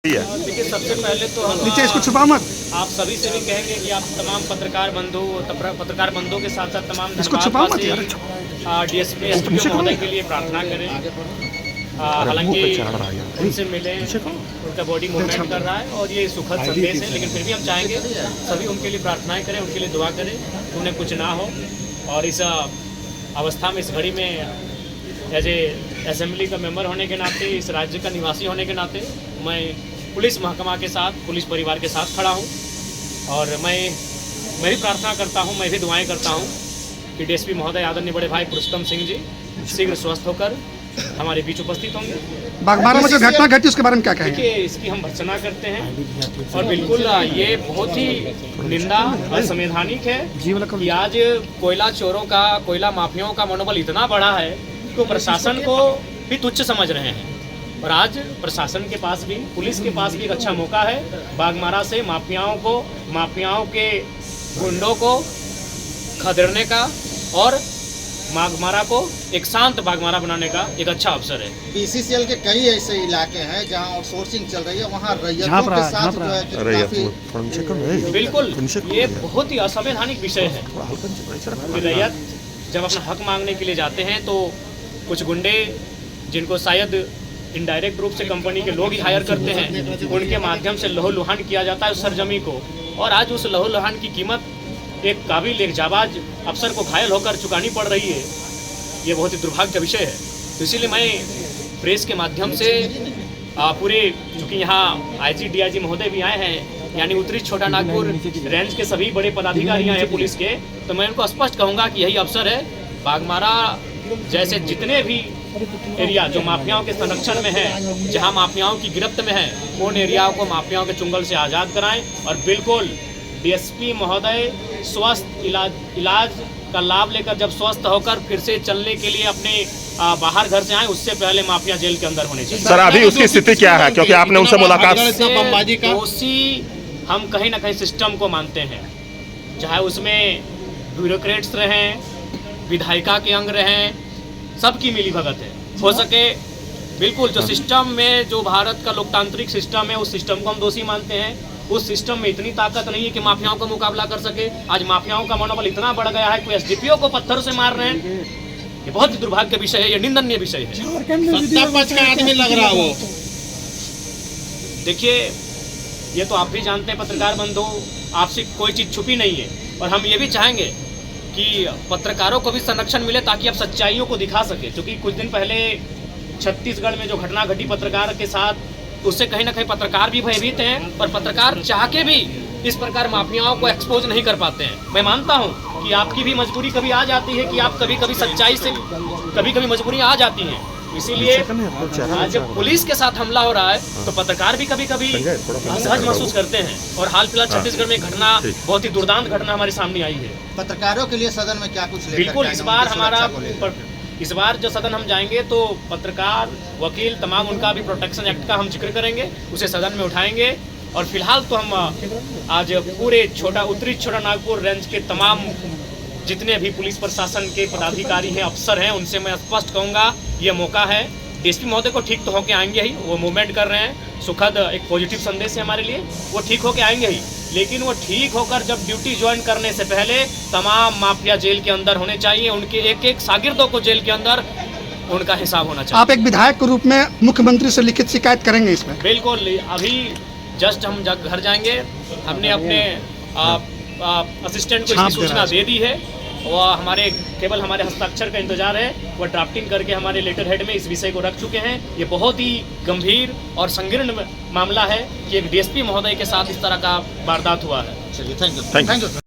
देखिए, सबसे पहले तो हम नीचे इसको छुपा मत। आप सभी से भी कहेंगे कि आप तमाम पत्रकार बंधुओं के साथ साथ तमाम इसको छुपा मत यार। डीएसपी एसडीओ महोदय के लिए प्रार्थना करें। हालांकि उनसे मिले, उनका बॉडी मूवमेंट कर रहा है और ये सुखद संदेश है, लेकिन फिर भी हम चाहेंगे सभी उनके लिए प्रार्थनाएं करें, उनके लिए दुआ करें, उन्हें कुछ ना हो। और इस अवस्था में, इस घड़ी में एज ए असेंबली का मेंबर होने के नाते, इस राज्य का निवासी होने के नाते मैं पुलिस महकमा के साथ, पुलिस परिवार के साथ खड़ा हूँ। और मैं भी प्रार्थना करता हूँ, मैं भी दुआएं करता हूँ कि डीएसपी महोदय आदरणीय बड़े भाई पुरुषोत्तम सिंह जी शीघ्र स्वस्थ होकर हमारे बीच उपस्थित होंगे। बागबारा में जो घटना घटी उसके बारे में क्या कहेंगे? देखिए, इसकी हम भर्त्सना करते हैं और बिल्कुल ये बहुत ही निंदा असंवैधानिक है कि आज कोयला चोरों का, कोयला माफियाओं का मनोबल इतना बड़ा है तो प्रशासन को भी तुच्छ समझ रहे हैं। और आज प्रशासन के पास भी, पुलिस के पास भी एक अच्छा मौका है बागमारा से माफियाओं के गुंडों को खदेड़ने का और बागमारा को एक शांत बागमारा बनाने का एक अच्छा अवसर है। बीसीसीएल के कई ऐसे इलाके हैं जहां आउटसोर्सिंग चल रही है, वहां रैयतों के साथ जो है काफी बिल्कुल ये बहुत ही असंवैधानिक विषय है कि रैयत जब अपना हक मांगने के लिए जाते हैं तो कुछ गुंडे, जिनको शायद इनडायरेक्ट रूप से कंपनी के लोग ही हायर करते हैं, उनके माध्यम से लहूलुहान किया जाता है उस सरजमी को। और आज उस लहूलुहान की कीमत एक काबिल, एक जाबाज अफसर को घायल होकर चुकानी पड़ रही है। ये बहुत ही दुर्भाग्य का विषय है। तो इसीलिए मैं प्रेस के माध्यम से पूरे, चूँकि यहाँ आईजी डीआईजी महोदय भी आए हैं, यानी उत्तरी छोटा नागपुर रेंज के सभी बड़े पदाधिकारी हैं पुलिस के, तो मैं उनको स्पष्ट कहूँगा कि यही अवसर है, बागमारा जैसे जितने भी एरिया जो माफियाओं के संरक्षण में है, जहां माफियाओं की गिरफ्त में है, उन एरियाओं को माफियाओं के चुंगल से आज़ाद कराएं। और बिल्कुल डीएसपी महोदय स्वस्थ इलाज का लाभ लेकर जब स्वस्थ होकर फिर से चलने के लिए अपने बाहर घर से आए, उससे पहले माफिया जेल के अंदर होने चाहिए। सर, अभी उसकी स्थिति क्या है? क्योंकि आपने उनसे मुलाकात, दोषी हम कहीं ना कहीं सिस्टम को मानते हैं, चाहे उसमें ब्यूरोक्रेट्स रहें, विधायिका के अंग रहें, सबकी मिली भगत है। हो सके बिल्कुल जो सिस्टम में, जो भारत का लोकतांत्रिक सिस्टम है, उस सिस्टम को हम दोषी मानते हैं। उस सिस्टम में इतनी ताकत नहीं है कि माफियाओं का मुकाबला कर सके। आज माफियाओं का मनोबल इतना बढ़ गया है, कोई एसडीपीओ को पत्थर से मार रहे हैं। ये बहुत ही दुर्भाग्य का विषय है, ये निंदनीय विषय है। सत्ता पक्ष का आदमी लग रहा वो। देखिए, ये तो आप भी जानते हैं पत्रकार बंधु, आपसे कोई चीज़ छुपी नहीं है। और हम ये भी चाहेंगे कि पत्रकारों को भी संरक्षण मिले ताकि आप सच्चाइयों को दिखा सके। क्योंकि कुछ दिन पहले छत्तीसगढ़ में जो घटना घटी पत्रकार के साथ, उससे कहीं ना कहीं पत्रकार भी भयभीत हैं और पत्रकार चाह के भी इस प्रकार माफियाओं को एक्सपोज नहीं कर पाते हैं। मैं मानता हूं कि आपकी भी मजबूरी कभी आ जाती है कि आप कभी सच्चाई से कभी मजबूरी आ जाती हैं। इसीलिए आज जब पुलिस के साथ हमला हो रहा है तो पत्रकार भी कभी असहज महसूस करते हैं। और हाल फिलहाल छत्तीसगढ़ में घटना, बहुत ही दुर्दांत घटना हमारे सामने आई है। पत्रकारों के लिए सदन में क्या कुछ बिल्कुल इस बार जो सदन हम जाएंगे तो पत्रकार, वकील, तमाम उनका भी प्रोटेक्शन एक्ट का हम जिक्र करेंगे, उसे सदन में उठाएंगे। और फिलहाल तो हम आज पूरे उत्तरी छोटा नागपुर रेंज के तमाम जितने भी पुलिस प्रशासन के पदाधिकारी हैं, अफसर हैं, उनसे मैं स्पष्ट कहूँगा ये मौका है। डीएसपी महोदय को ठीक तो होके आएंगे ही, वो मूवमेंट कर रहे हैं, सुखद एक पॉजिटिव संदेश है हमारे लिए, वो ठीक होके आएंगे ही। लेकिन वो ठीक होकर जब ड्यूटी ज्वाइन करने से पहले तमाम माफिया जेल के अंदर होने चाहिए, उनके एक शागिर्दों को जेल के अंदर उनका हिसाब होना चाहिए। आप एक विधायक के रूप में मुख्यमंत्री से लिखित शिकायत करेंगे इसमें? बिल्कुल, अभी जस्ट हम घर जाएंगे, हमने अपने असिस्टेंट को इसकी सूचना दे दी है। वह केवल हमारे हस्ताक्षर का इंतजार है। वह ड्राफ्टिंग करके हमारे लेटर हेड में इस विषय को रख चुके हैं। ये बहुत ही गंभीर और संकीर्ण मामला है कि एक डीएसपी महोदय के साथ इस तरह का वारदात हुआ है। चलिए, थैंक यू।